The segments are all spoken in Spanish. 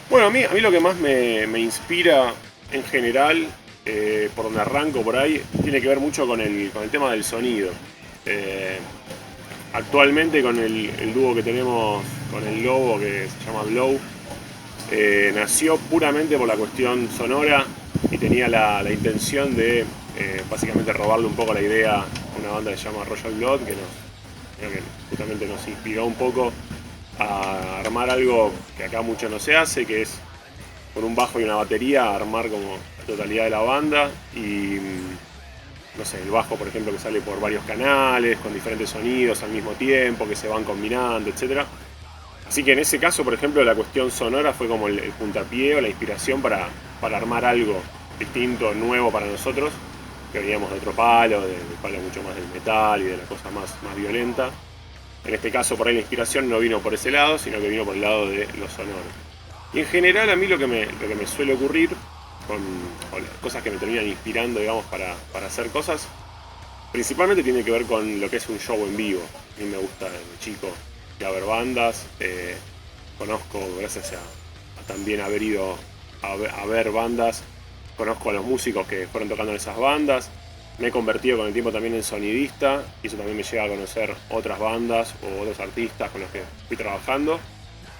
Bueno, a mí lo que más me inspira en general, por donde arranco por ahí, tiene que ver mucho con el tema del sonido. Eh, Actualmente con el dúo que tenemos con el Lobo, que se llama Blow, nació puramente por la cuestión sonora y tenía la intención de básicamente robarle un poco la idea a una banda que se llama Royal Blood, creo que justamente nos inspiró un poco a armar algo que acá mucho no se hace, que es con un bajo y una batería armar como la totalidad de la banda y no sé, el bajo por ejemplo que sale por varios canales, con diferentes sonidos al mismo tiempo, que se van combinando, etcétera. Así que en ese caso, por ejemplo, la cuestión sonora fue como el puntapié o la inspiración para armar algo distinto, nuevo para nosotros, que veníamos de otro palo, del palo mucho más del metal y de la cosa más violenta. En este caso, por ahí la inspiración no vino por ese lado, sino que vino por el lado de lo sonoro. Y en general a mí lo que me suele ocurrir, con las cosas que me terminan inspirando, digamos, para hacer cosas, principalmente tiene que ver con lo que es un show en vivo. A mí me gusta de chico ir a ver bandas, conozco, gracias a también haber ido a ver bandas, conozco a los músicos que fueron tocando en esas bandas, me he convertido con el tiempo también en sonidista y eso también me lleva a conocer otras bandas o otros artistas con los que fui trabajando.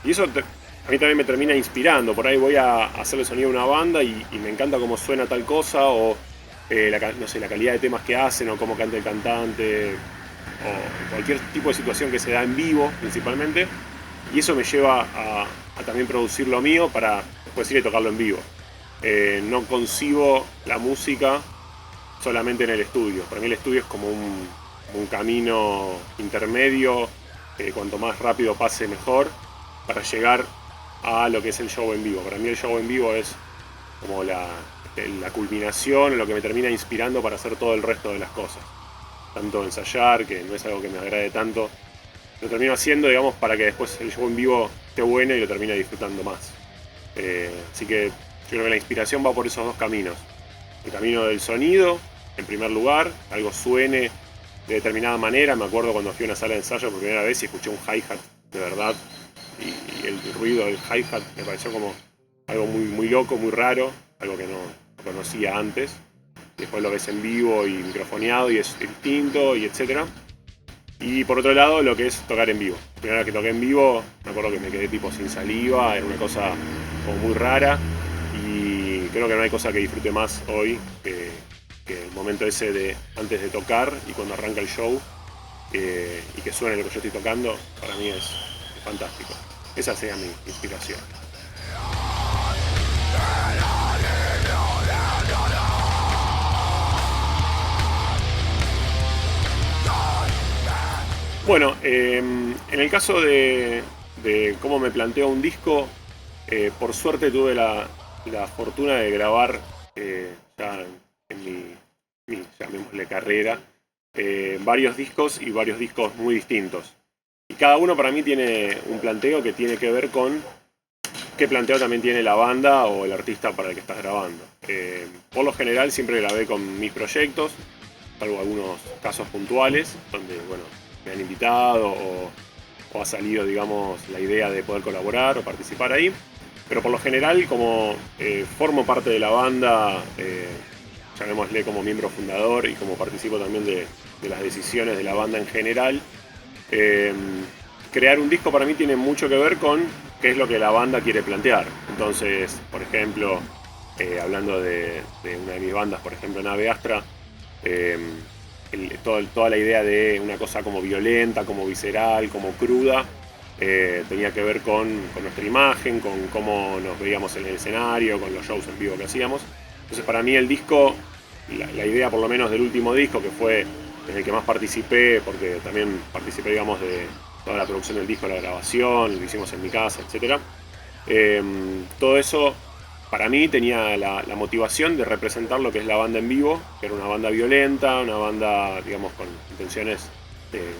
Y eso a mí también me termina inspirando. Por ahí voy a hacerle sonido a una banda y me encanta cómo suena tal cosa o no sé, la calidad de temas que hacen o cómo canta el cantante o cualquier tipo de situación que se da en vivo principalmente. Y eso me lleva a también producir lo mío para después ir a tocarlo en vivo. No concibo la música solamente en el estudio. Para mí el estudio es como un camino intermedio, cuanto más rápido pase mejor, para llegar a lo que es el show en vivo. Para mí el show en vivo es como la culminación, lo que me termina inspirando para hacer todo el resto de las cosas. Tanto ensayar, que no es algo que me agrade tanto, lo termino haciendo, digamos, para que después el show en vivo esté bueno y lo termine disfrutando más. Así que yo creo que la inspiración va por esos dos caminos. El camino del sonido, en primer lugar, algo suene de determinada manera. Me acuerdo cuando fui a una sala de ensayo por primera vez y escuché un hi-hat de verdad. Y el ruido del hi-hat me pareció como algo muy, muy loco, muy raro, algo que no conocía antes. Después lo ves en vivo y microfoneado y es distinto y etcétera. Y por otro lado, lo que es tocar en vivo. La primera vez que toqué en vivo, me acuerdo que me quedé tipo sin saliva, era una cosa como muy rara. Y creo que no hay cosa que disfrute más hoy que el momento ese de antes de tocar y cuando arranca el show y que suene lo que yo estoy tocando, para mí es fantástico. Esa sería mi inspiración. Bueno, en el caso de cómo me planteo un disco, por suerte tuve la fortuna de grabar ya en mi, llamémosle carrera, varios discos y varios discos muy distintos. Y cada uno para mí tiene un planteo que tiene que ver con qué planteo también tiene la banda o el artista para el que estás grabando. Por lo general siempre grabé con mis proyectos, salvo algunos casos puntuales, donde bueno, me han invitado o ha salido, digamos, la idea de poder colaborar o participar ahí. Pero por lo general, como formo parte de la banda, llamémosle como miembro fundador y como participo también de las decisiones de la banda en general, crear un disco para mí tiene mucho que ver con qué es lo que la banda quiere plantear. Entonces, por ejemplo, hablando de una de mis bandas, por ejemplo, Nave Astra, toda la idea de una cosa como violenta, como visceral, como cruda, tenía que ver con nuestra imagen, con cómo nos veíamos en el escenario, con los shows en vivo que hacíamos. Entonces para mí el disco, la idea por lo menos del último disco, que fue en el que más participé, porque también participé, digamos, de toda la producción del disco, la grabación, lo hicimos en mi casa, etc. Todo eso para mí tenía la motivación de representar lo que es la banda en vivo, que era una banda violenta, una banda, digamos, con intenciones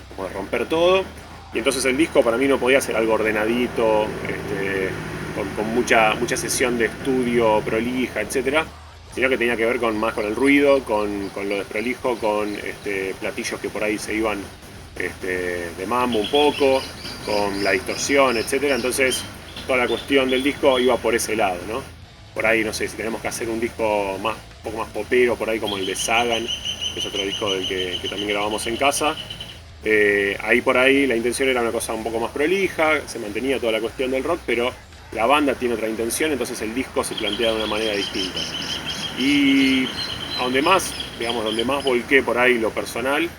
como de romper todo. Y entonces el disco para mí no podía ser algo ordenadito, con mucha sesión de estudio prolija, etcétera, sino que tenía que ver más con el ruido, con lo desprolijo, con platillos que por ahí se iban de mambo un poco, con la distorsión, etcétera. Entonces toda la cuestión del disco iba por ese lado, ¿no? Por ahí, no sé, si tenemos que hacer un disco un poco más popero, por ahí como el de Sagan, que es otro disco del que también grabamos en casa. Ahí por ahí la intención era una cosa un poco más prolija, se mantenía toda la cuestión del rock, pero la banda tiene otra intención, entonces el disco se plantea de una manera distinta. Y a donde más, digamos, donde más volqué por ahí lo personal,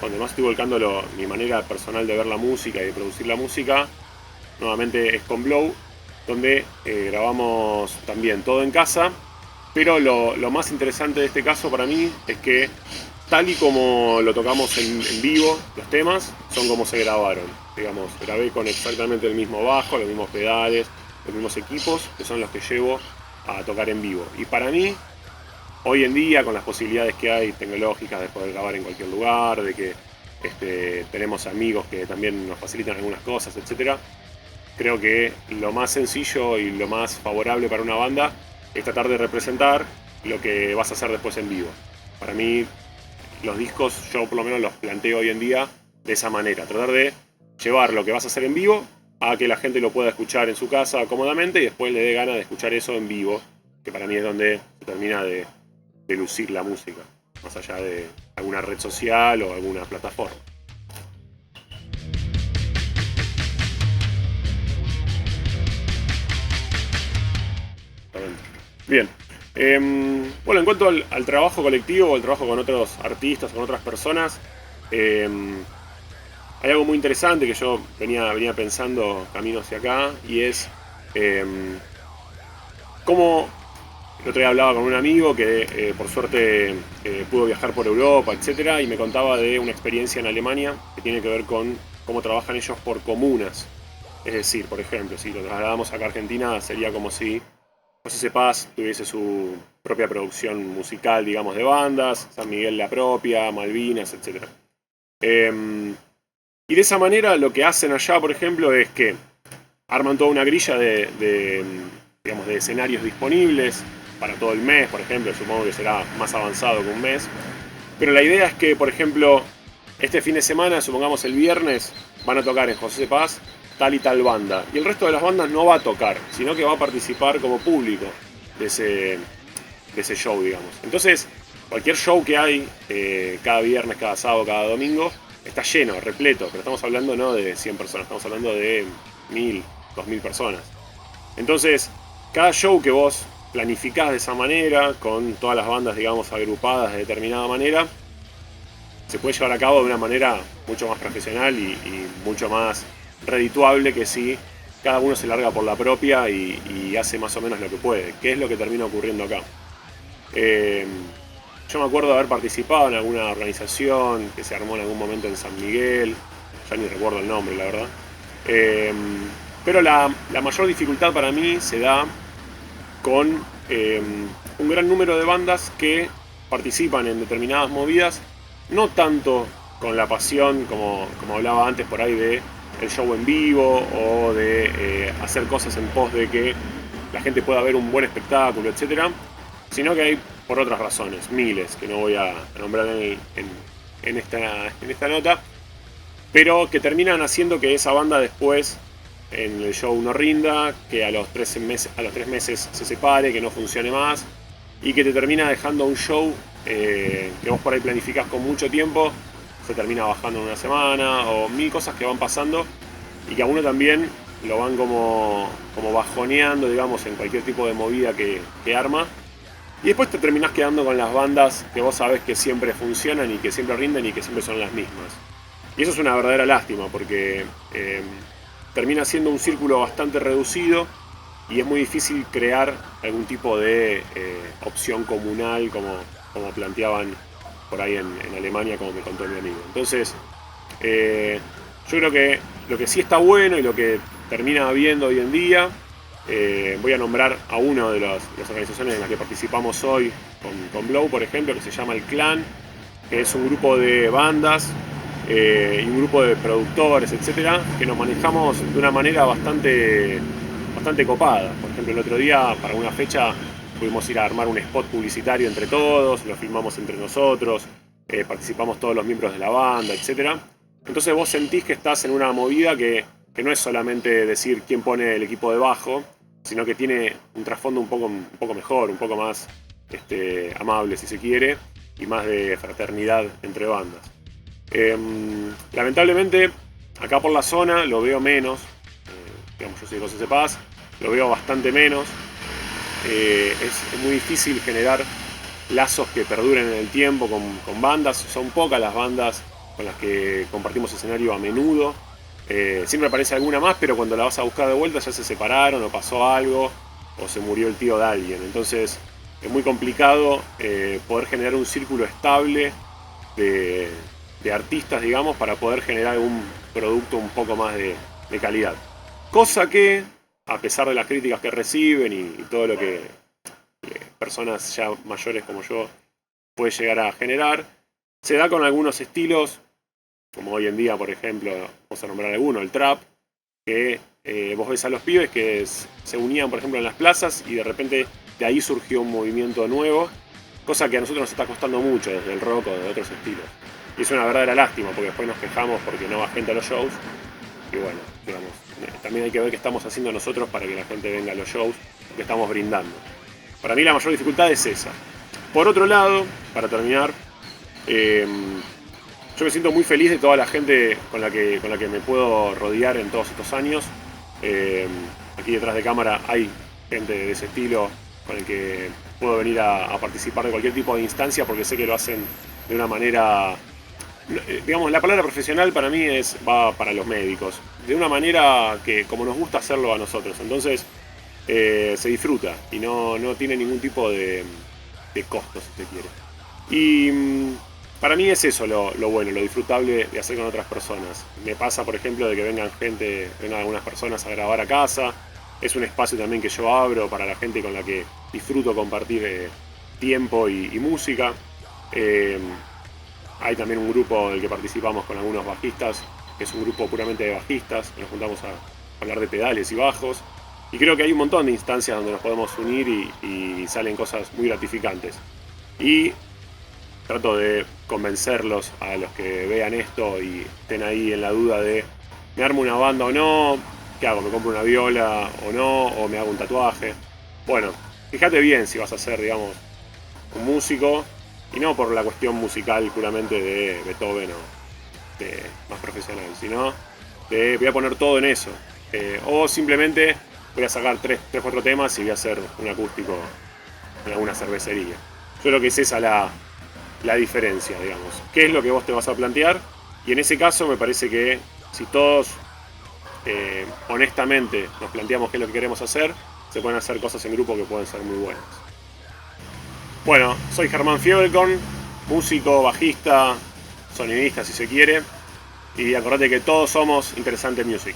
donde más estoy volcando mi manera personal de ver la música y de producir la música, nuevamente es con Blow, donde grabamos también todo en casa, pero lo más interesante de este caso para mí es que tal y como lo tocamos en vivo, los temas son como se grabaron. Digamos, grabé con exactamente el mismo bajo, los mismos pedales, los mismos equipos, que son los que llevo a tocar en vivo. Y para mí, hoy en día, con las posibilidades que hay tecnológicas de poder grabar en cualquier lugar, de que tenemos amigos que también nos facilitan algunas cosas, etc., creo que lo más sencillo y lo más favorable para una banda es tratar de representar lo que vas a hacer después en vivo. Para mí, los discos yo por lo menos los planteo hoy en día de esa manera, tratar de llevar lo que vas a hacer en vivo a que la gente lo pueda escuchar en su casa cómodamente y después le dé ganas de escuchar eso en vivo, que para mí es donde se termina de lucir la música, más allá de alguna red social o alguna plataforma. Bien. Bueno, en cuanto al trabajo colectivo o al trabajo con otros artistas, con otras personas, hay algo muy interesante que yo venía pensando camino hacia acá, y es cómo el otro día hablaba con un amigo que por suerte pudo viajar por Europa, etcétera, y me contaba de una experiencia en Alemania que tiene que ver con cómo trabajan ellos por comunas. Es decir, por ejemplo, si lo trasladamos acá a Argentina, sería como si José Paz tuviese su propia producción musical, digamos, de bandas, San Miguel la propia, Malvinas, etc. Y de esa manera lo que hacen allá, por ejemplo, es que arman toda una grilla digamos, de escenarios disponibles para todo el mes, por ejemplo, supongo que será más avanzado que un mes. Pero la idea es que, por ejemplo, este fin de semana, supongamos el viernes, van a tocar en José Paz tal y tal banda. Y el resto de las bandas no va a tocar, sino que va a participar como público de ese show, digamos. Entonces, cualquier show que hay, cada viernes, cada sábado, cada domingo, está lleno, repleto. Pero estamos hablando no de 100 personas, estamos hablando de 1000, 2000 personas. Entonces, cada show que vos planificás de esa manera, con todas las bandas, digamos, agrupadas de determinada manera, se puede llevar a cabo de una manera mucho más profesional y mucho más redituable que si cada uno se larga por la propia y hace más o menos lo que puede, que es lo que termina ocurriendo acá. Yo me acuerdo de haber participado en alguna organización que se armó en algún momento en San Miguel, ya ni recuerdo el nombre, la verdad. Pero la mayor dificultad para mí se da con un gran número de bandas que participan en determinadas movidas, no tanto con la pasión, como hablaba antes por ahí, de el show en vivo o de hacer cosas en pos de que la gente pueda ver un buen espectáculo, etc., sino que hay por otras razones, miles, que no voy a nombrar en esta nota, pero que terminan haciendo que esa banda después en el show no rinda, que a los 3 meses se separe, que no funcione más, y que te termina dejando un show que vos por ahí planificás con mucho tiempo, se termina bajando en una semana, o mil cosas que van pasando, y que a uno también lo van como bajoneando, digamos, en cualquier tipo de movida que arma. Y después te terminás quedando con las bandas que vos sabés que siempre funcionan y que siempre rinden y que siempre son las mismas. Y eso es una verdadera lástima, porque termina siendo un círculo bastante reducido y es muy difícil crear algún tipo de opción comunal como planteaban por ahí en Alemania, como me contó mi amigo. Entonces, yo creo que lo que sí está bueno y lo que termina habiendo hoy en día, voy a nombrar a una de las organizaciones en las que participamos hoy con Blow, por ejemplo, que se llama El Clan, que es un grupo de bandas y un grupo de productores, etcétera, que nos manejamos de una manera bastante copada. Por ejemplo, el otro día, para una fecha, pudimos ir a armar un spot publicitario entre todos, lo filmamos entre nosotros, participamos todos los miembros de la banda, etcétera. Entonces vos sentís que estás en una movida que que no es solamente decir quién pone el equipo de bajo, sino que tiene un trasfondo un poco mejor, un poco más amable si se quiere, y más de fraternidad entre bandas. Lamentablemente, acá por la zona lo veo menos, digamos, yo soy de José C. Paz, lo veo bastante menos. Es muy difícil generar lazos que perduren en el tiempo con bandas. Son pocas las bandas con las que compartimos escenario a menudo. Siempre aparece alguna más, pero cuando la vas a buscar de vuelta ya se separaron o pasó algo o se murió el tío de alguien. Entonces es muy complicado poder generar un círculo estable de artistas, digamos, para poder generar un producto un poco más de calidad. Cosa que, a pesar de las críticas que reciben y todo lo que personas ya mayores como yo puede llegar a generar, se da con algunos estilos, como hoy en día, por ejemplo, vamos a nombrar alguno, el trap, que vos ves a los pibes que se unían, por ejemplo, en las plazas y de repente de ahí surgió un movimiento nuevo, cosa que a nosotros nos está costando mucho desde el rock o de otros estilos. Y es una verdadera lástima porque después nos quejamos porque no va gente a los shows. Y bueno, digamos, también hay que ver qué estamos haciendo nosotros para que la gente venga a los shows que estamos brindando. Para mí la mayor dificultad es esa. Por otro lado, para terminar, yo me siento muy feliz de toda la gente con la que me puedo rodear en todos estos años. Aquí detrás de cámara hay gente de ese estilo con el que puedo venir a participar de cualquier tipo de instancia porque sé que lo hacen de una manera... Digamos, la palabra profesional para mí va para los médicos. De una manera que como nos gusta hacerlo a nosotros. Entonces se disfruta y no tiene ningún tipo de costo, si se quiere. Y para mí es eso lo bueno, lo disfrutable de hacer con otras personas. Me pasa, por ejemplo, de que vengan algunas personas a grabar a casa. Es un espacio también que yo abro para la gente con la que disfruto compartir tiempo y música. Hay también un grupo del que participamos con algunos bajistas, que es un grupo puramente de bajistas, que nos juntamos a hablar de pedales y bajos. Y creo que hay un montón de instancias donde nos podemos unir y salen cosas muy gratificantes. Y trato de convencerlos a los que vean esto y estén ahí en la duda de ¿me armo una banda o no? ¿Qué hago? ¿Me compro una viola o no? ¿O me hago un tatuaje? Bueno, fíjate bien si vas a ser, digamos, un músico. Y no por la cuestión musical puramente de Beethoven o de más profesional, sino de voy a poner todo en eso. O simplemente voy a sacar 3-4 temas y voy a hacer un acústico en alguna cervecería. Yo creo que es esa la diferencia, digamos. ¿Qué es lo que vos te vas a plantear? Y en ese caso me parece que si todos honestamente nos planteamos qué es lo que queremos hacer, se pueden hacer cosas en grupo que pueden ser muy buenas. Bueno, soy Germán Fiebelkorn, músico, bajista, sonidista si se quiere, y acordate que todos somos Interesante Music.